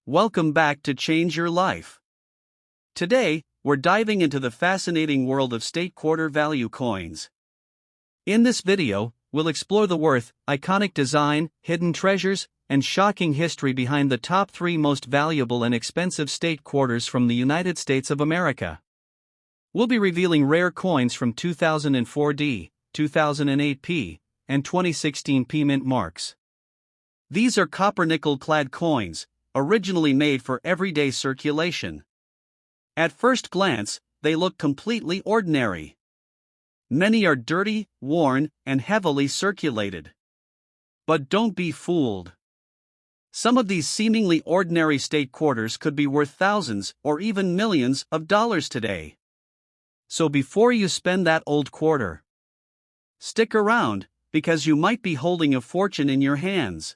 Welcome back to Change Your Life. Today, we're diving into the fascinating world of state quarter value coins. In this video, we'll explore the worth, iconic design, hidden treasures, and shocking history behind the top 3 most valuable and expensive state quarters from the United States of America. We'll be revealing rare coins from 2004D, 2008P, and 2016P mint marks. These are copper-nickel-clad coins, originally made for everyday circulation. At first glance, they look completely ordinary. Many are dirty, worn, and heavily circulated. But don't be fooled. Some of these seemingly ordinary state quarters could be worth thousands or even millions of dollars today. So before you spend that old quarter, stick around, because you might be holding a fortune in your hands.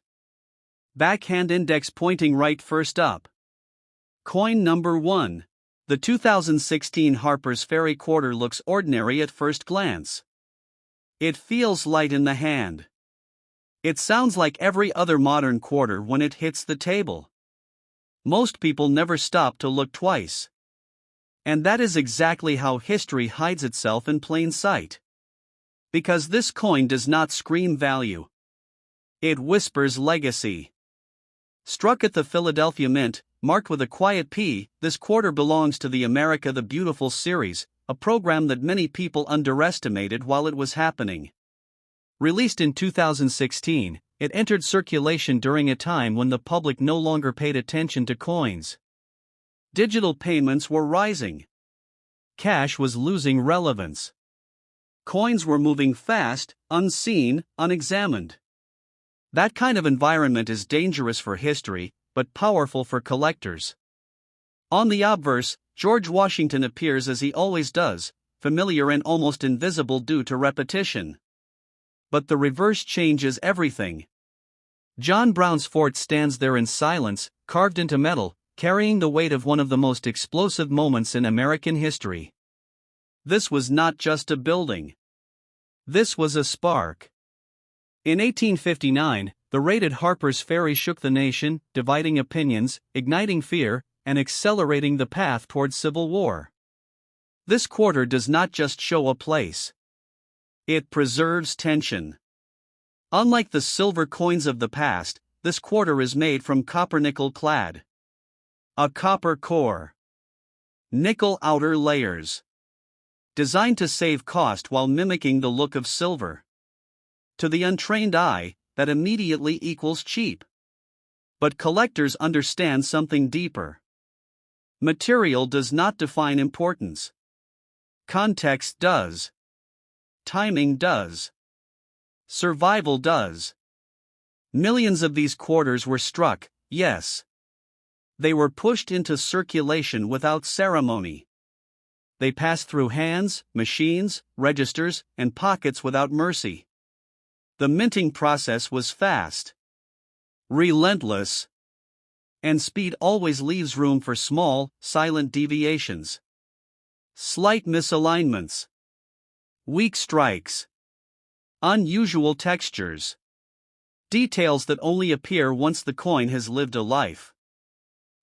Backhand index pointing right first up. Coin number 1. The 2016 Harper's Ferry quarter looks ordinary at first glance. It feels light in the hand. It sounds like every other modern quarter when it hits the table. Most people never stop to look twice. And that is exactly how history hides itself in plain sight. Because this coin does not scream value. It whispers legacy. Struck at the Philadelphia Mint, marked with a quiet P, this quarter belongs to the America the Beautiful series, a program that many people underestimated while it was happening. Released in 2016, it entered circulation during a time when the public no longer paid attention to coins. Digital payments were rising. Cash was losing relevance. Coins were moving fast, unseen, unexamined. That kind of environment is dangerous for history, but powerful for collectors. On the obverse, George Washington appears as he always does, familiar and almost invisible due to repetition. But the reverse changes everything. John Brown's fort stands there in silence, carved into metal, carrying the weight of one of the most explosive moments in American history. This was not just a building. This was a spark. In 1859, the raid at Harper's Ferry shook the nation, dividing opinions, igniting fear, and accelerating the path towards civil war. This quarter does not just show a place. It preserves tension. Unlike the silver coins of the past, this quarter is made from copper-nickel clad. A copper core. Nickel outer layers. Designed to save cost while mimicking the look of silver. To the untrained eye, that immediately equals cheap. But collectors understand something deeper. Material does not define importance. Context does. Timing does. Survival does. Millions of these quarters were struck, yes. They were pushed into circulation without ceremony. They passed through hands, machines, registers, and pockets without mercy. The minting process was fast, relentless, and speed always leaves room for small, silent deviations. Slight misalignments. Weak strikes. Unusual textures. Details that only appear once the coin has lived a life.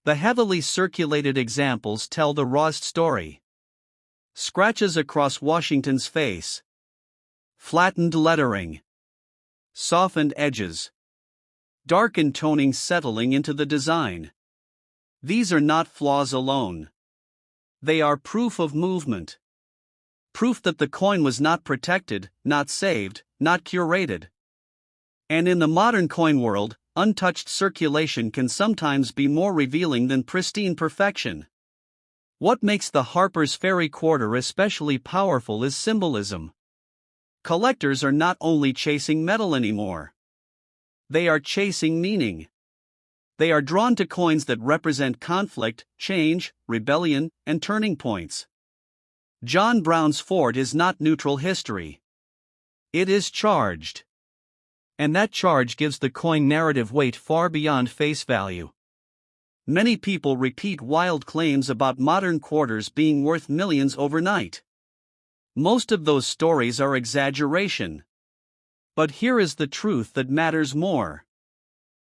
The heavily circulated examples tell the rawest story. Scratches across Washington's face. Flattened lettering. Softened edges. Darkened toning settling into the design. These are not flaws alone. They are proof of movement. Proof that the coin was not protected, not saved, not curated. And in the modern coin world, untouched circulation can sometimes be more revealing than pristine perfection. What makes the Harper's Ferry quarter especially powerful is symbolism. Collectors are not only chasing metal anymore. They are chasing meaning. They are drawn to coins that represent conflict, change, rebellion, and turning points. John Brown's fort is not neutral history. It is charged. And that charge gives the coin narrative weight far beyond face value. Many people repeat wild claims about modern quarters being worth millions overnight. Most of those stories are exaggeration. But here is the truth that matters more.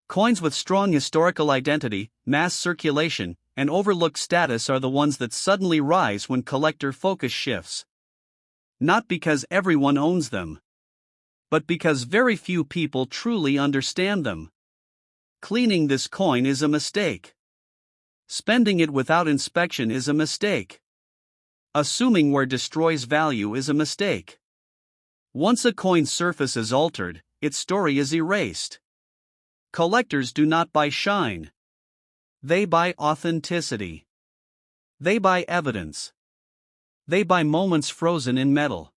Coins with strong historical identity, mass circulation, and overlooked status are the ones that suddenly rise when collector focus shifts. Not because everyone owns them, but because very few people truly understand them. Cleaning this coin is a mistake. Spending it without inspection is a mistake. Assuming wear destroys value is a mistake. Once a coin's surface is altered, its story is erased. Collectors do not buy shine. They buy authenticity. They buy evidence. They buy moments frozen in metal.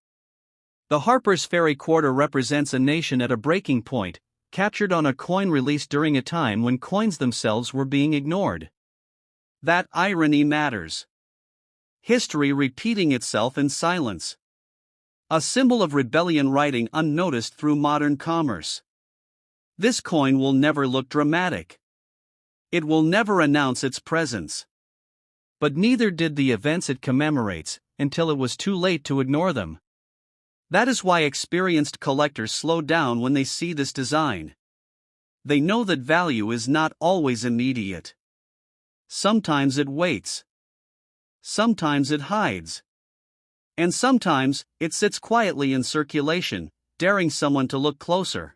The Harper's Ferry quarter represents a nation at a breaking point, captured on a coin released during a time when coins themselves were being ignored. That irony matters. History repeating itself in silence. A symbol of rebellion riding unnoticed through modern commerce. This coin will never look dramatic. It will never announce its presence. But neither did the events it commemorates, until it was too late to ignore them. That is why experienced collectors slow down when they see this design. They know that value is not always immediate. Sometimes it waits. Sometimes it hides. And sometimes, it sits quietly in circulation, daring someone to look closer.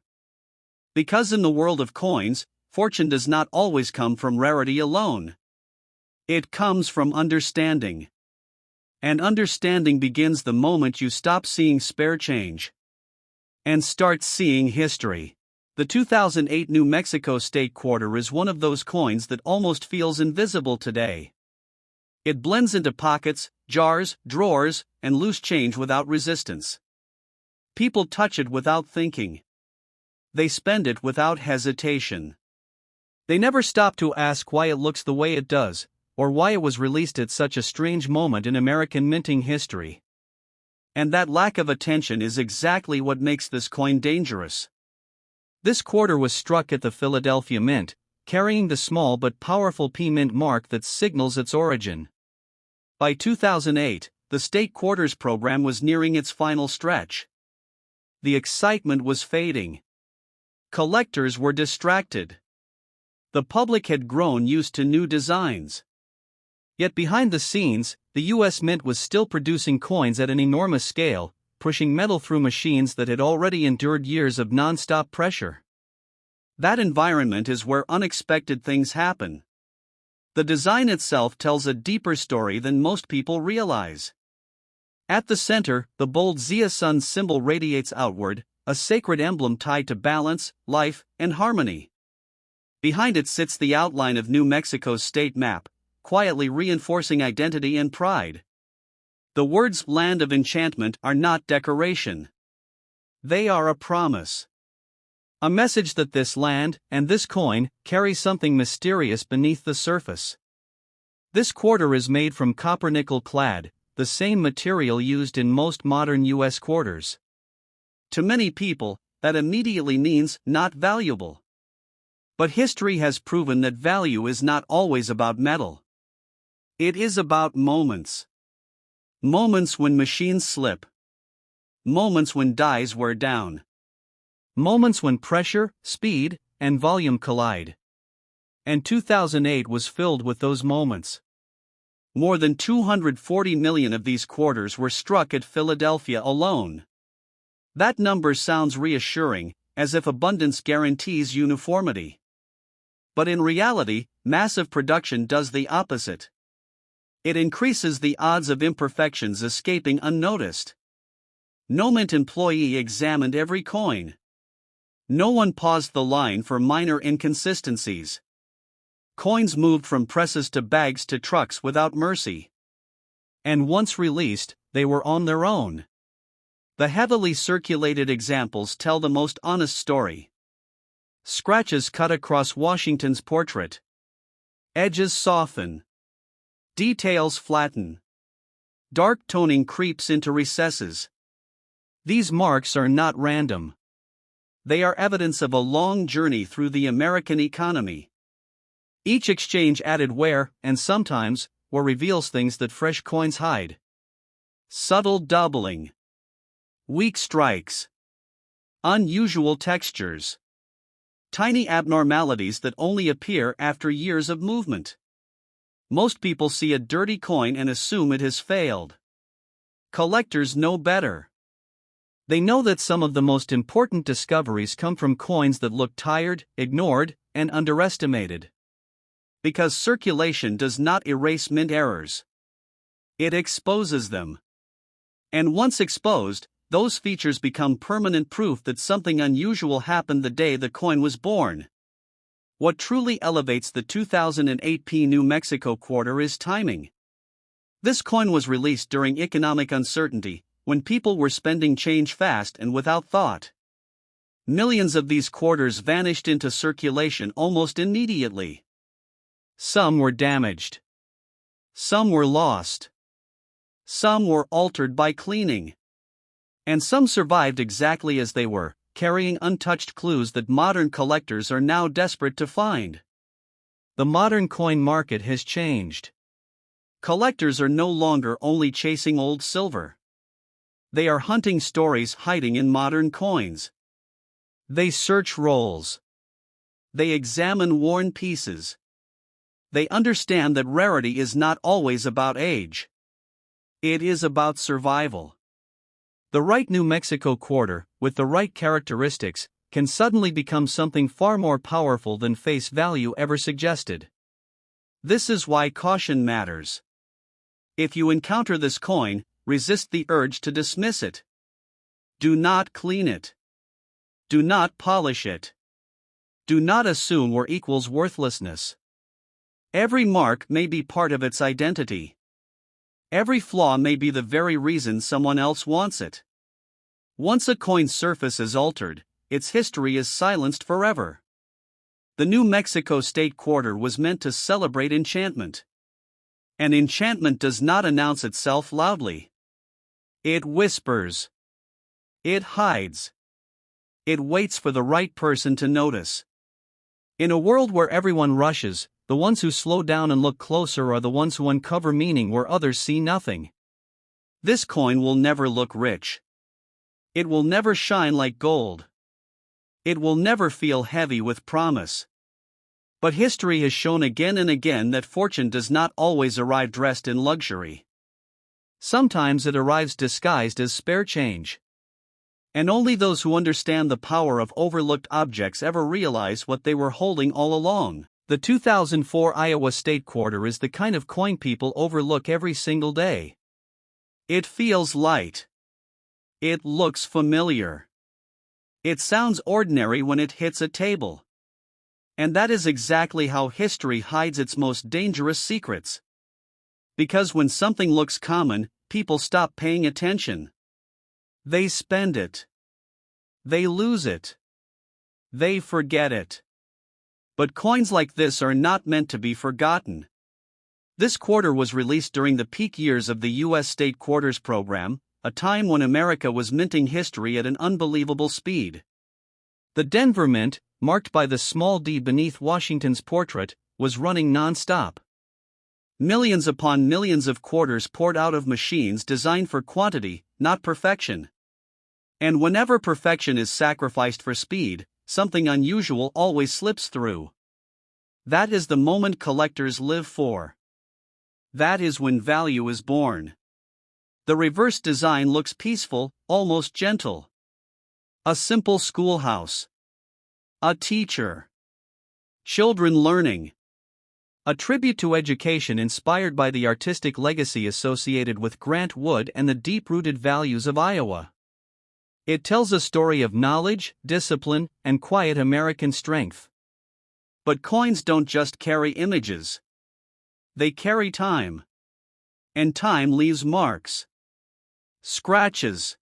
Because in the world of coins, fortune does not always come from rarity alone. It comes from understanding. And understanding begins the moment you stop seeing spare change and start seeing history. The 2008 New Mexico State Quarter is one of those coins that almost feels invisible today. It blends into pockets, jars, drawers, and loose change without resistance. People touch it without thinking. They spend it without hesitation. They never stop to ask why it looks the way it does, or why it was released at such a strange moment in American minting history. And that lack of attention is exactly what makes this coin dangerous. This quarter was struck at the Philadelphia Mint, carrying the small but powerful P Mint mark that signals its origin. By 2008, the state quarters program was nearing its final stretch. The excitement was fading. Collectors were distracted. The public had grown used to new designs. Yet behind the scenes, the U.S. Mint was still producing coins at an enormous scale, pushing metal through machines that had already endured years of non-stop pressure. That environment is where unexpected things happen. The design itself tells a deeper story than most people realize. At the center, the bold Zia Sun symbol radiates outward, a sacred emblem tied to balance, life, and harmony. Behind it sits the outline of New Mexico's state map, quietly reinforcing identity and pride. The words "Land of Enchantment" are not decoration. They are a promise. A message that this land, and this coin, carry something mysterious beneath the surface. This quarter is made from copper nickel clad, the same material used in most modern U.S. quarters. To many people, that immediately means not valuable. But history has proven that value is not always about metal. It is about moments. Moments when machines slip. Moments when dies wear down. Moments when pressure, speed, and volume collide. And 2008 was filled with those moments. More than 240 million of these quarters were struck at Philadelphia alone. That number sounds reassuring, as if abundance guarantees uniformity. But in reality, massive production does the opposite. It increases the odds of imperfections escaping unnoticed. No mint employee examined every coin. No one paused the line for minor inconsistencies. Coins moved from presses to bags to trucks without mercy. And once released, they were on their own. The heavily circulated examples tell the most honest story. Scratches cut across Washington's portrait. Edges soften. Details flatten. Dark toning creeps into recesses. These marks are not random. They are evidence of a long journey through the American economy. Each exchange added wear, and sometimes, or reveals things that fresh coins hide. Subtle doubling. Weak strikes. Unusual textures. tiny abnormalities that only appear after years of movement. Most people see a dirty coin and assume it has failed. Collectors know better. They know that some of the most important discoveries come from coins that look tired, ignored, and underestimated. Because circulation does not erase mint errors. It exposes them. And once exposed, those features become permanent proof that something unusual happened the day the coin was born. What truly elevates the 2008 New Mexico quarter is timing. This coin was released during economic uncertainty, when people were spending change fast and without thought. Millions of these quarters vanished into circulation almost immediately. Some were damaged. Some were lost. Some were altered by cleaning. And some survived exactly as they were, carrying untouched clues that modern collectors are now desperate to find. The modern coin market has changed. Collectors are no longer only chasing old silver. They are hunting stories hiding in modern coins. They search rolls. They examine worn pieces. They understand that rarity is not always about age. It is about survival. The right New Mexico quarter, with the right characteristics, can suddenly become something far more powerful than face value ever suggested. This is why caution matters. If you encounter this coin, resist the urge to dismiss it. Do not clean it. Do not polish it. Do not assume war equals worthlessness. Every mark may be part of its identity. Every flaw may be the very reason someone else wants it. Once a coin's surface is altered, its history is silenced forever. The New Mexico State Quarter was meant to celebrate enchantment. And enchantment does not announce itself loudly. It whispers. It hides. It waits for the right person to notice. In a world where everyone rushes, the ones who slow down and look closer are the ones who uncover meaning where others see nothing. This coin will never look rich. It will never shine like gold. It will never feel heavy with promise. But history has shown again and again that fortune does not always arrive dressed in luxury. Sometimes it arrives disguised as spare change. And only those who understand the power of overlooked objects ever realize what they were holding all along. The 2004 Iowa State Quarter is the kind of coin people overlook every single day. It feels light. It looks familiar. It sounds ordinary when it hits a table. And that is exactly how history hides its most dangerous secrets. Because when something looks common, people stop paying attention. They spend it. They lose it. They forget it. But coins like this are not meant to be forgotten. This quarter was released during the peak years of the U.S. State Quarters program, a time when America was minting history at an unbelievable speed. The Denver Mint, marked by the small D beneath Washington's portrait, was running non-stop. Millions upon millions of quarters poured out of machines designed for quantity, not perfection. And whenever perfection is sacrificed for speed, something unusual always slips through. That is the moment collectors live for. That is when value is born. The reverse design looks peaceful, almost gentle. A simple schoolhouse. A teacher. Children learning. A tribute to education inspired by the artistic legacy associated with Grant Wood and the deep-rooted values of Iowa. It tells a story of knowledge, discipline, and quiet American strength. But coins don't just carry images. They carry time. And time leaves marks. Scratches.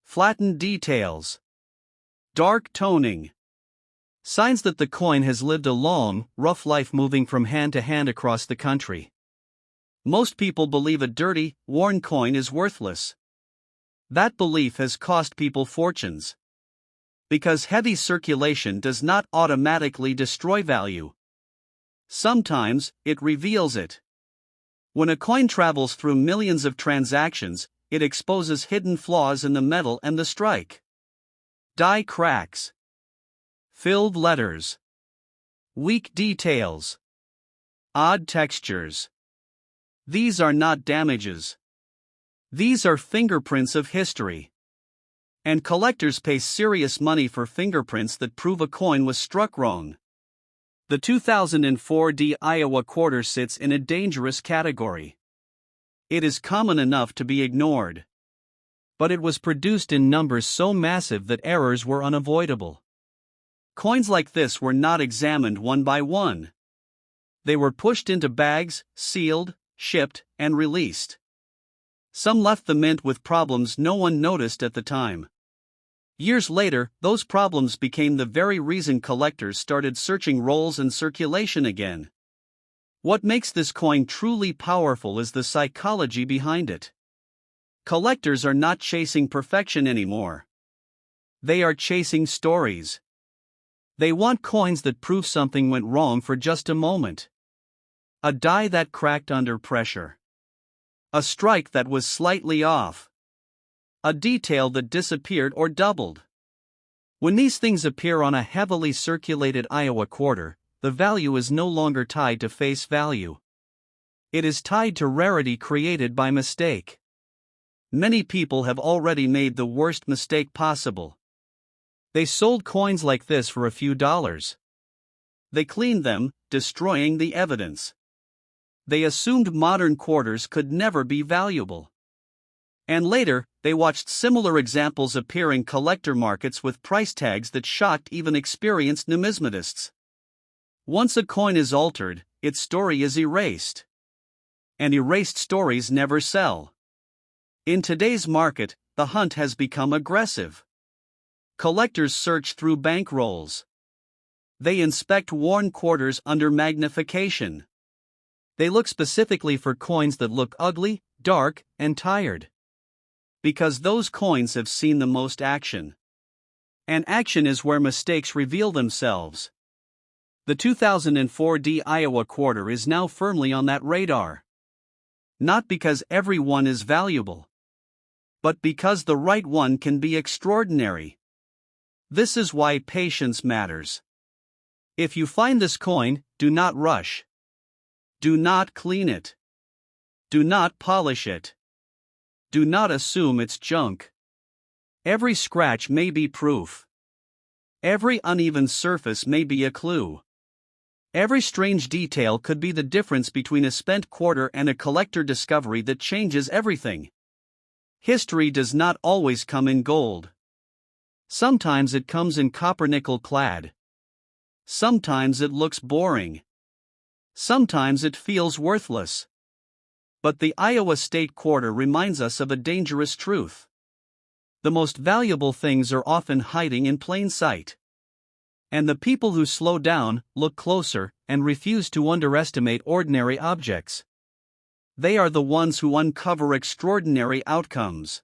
Flattened details. Dark toning. Signs that the coin has lived a long, rough life moving from hand to hand across the country. Most people believe a dirty, worn coin is worthless. That belief has cost people fortunes. Because heavy circulation does not automatically destroy value. Sometimes, it reveals it. When a coin travels through millions of transactions, it exposes hidden flaws in the metal and the strike. Die cracks. Filled letters. Weak details. Odd textures. These are not damages. These are fingerprints of history. And collectors pay serious money for fingerprints that prove a coin was struck wrong. The 2004 Iowa quarter sits in a dangerous category. It is common enough to be ignored. But it was produced in numbers so massive that errors were unavoidable. Coins like this were not examined one by one. They were pushed into bags, sealed, shipped, and released. Some left the mint with problems no one noticed at the time. Years later, those problems became the very reason collectors started searching rolls and circulation again. What makes this coin truly powerful is the psychology behind it. Collectors are not chasing perfection anymore. They are chasing stories. They want coins that prove something went wrong for just a moment. A die that cracked under pressure. A strike that was slightly off. A detail that disappeared or doubled. When these things appear on a heavily circulated Iowa quarter, the value is no longer tied to face value. It is tied to rarity created by mistake. Many people have already made the worst mistake possible. They sold coins like this for a few dollars. They cleaned them, destroying the evidence. They assumed modern quarters could never be valuable. And later, they watched similar examples appear in collector markets with price tags that shocked even experienced numismatists. Once a coin is altered, its story is erased. And erased stories never sell. In today's market, the hunt has become aggressive. Collectors search through bankrolls. They inspect worn quarters under magnification. They look specifically for coins that look ugly, dark, and tired. Because those coins have seen the most action. And action is where mistakes reveal themselves. The 2004 Iowa quarter is now firmly on that radar. Not because every one is valuable, but because the right one can be extraordinary. This is why patience matters. If you find this coin, do not rush. Do not clean it. Do not polish it. Do not assume it's junk. Every scratch may be proof. Every uneven surface may be a clue. Every strange detail could be the difference between a spent quarter and a collector discovery that changes everything. History does not always come in gold. Sometimes it comes in copper nickel clad. Sometimes it looks boring. Sometimes it feels worthless. But the Iowa State quarter reminds us of a dangerous truth. The most valuable things are often hiding in plain sight. And the people who slow down, look closer, and refuse to underestimate ordinary objects. They are the ones who uncover extraordinary outcomes.